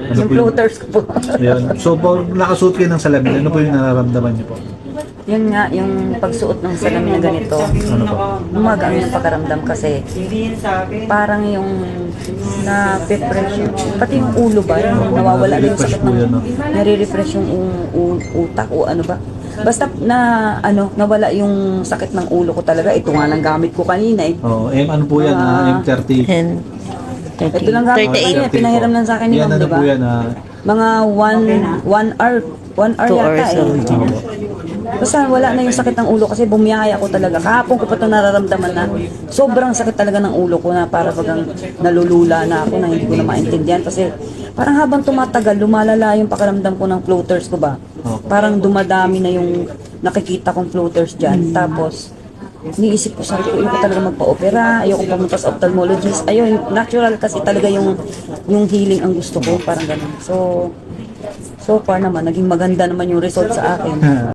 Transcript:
Ano Yung po floaters ko po. Yun. So, pag nakasuot kayo ng salamin, ano po yung nararamdaman niyo po? Yun nga, yung pagsuot ng salamin na ganito, Ano po? umagaan yung pakaramdam kasi parang yung na-pressure. Pati yung ulo ba, yung nawawala na yung sakit Nare-refresh po yan, no? ng, nare-refresh yung utak o ano ba. Basta na, nawala yung sakit ng ulo ko talaga. Ito nga lang gamit ko kanina eh. Oh, ano po yan? M30. 10, Ito lang gamit ko 38. kanina, pinahiram lang sa akin ni Yan Ma'am, ano di ba? po yan? Mga 1 hour, 1 hour 2 yata hours, eh. Ano po? Basta wala na yung sakit ng ulo kasi bumiyaya ako talaga. Kahapon ko pa ito nararamdaman na sobrang sakit talaga ng ulo ko na para bagang nalulula na ako na hindi ko na maintindihan kasi parang habang tumatagal, lumalala yung pakiramdam ko ng floaters ko ba. Parang dumadami na yung nakikita kong floaters dyan. Tapos, iniisip ko, sabi ko, ayoko talaga magpa-opera, ayoko pumunta sa ophthalmologist. Ayun, natural kasi talaga yung healing ang gusto ko, parang ganun. So far naman, naging maganda naman yung result sa akin.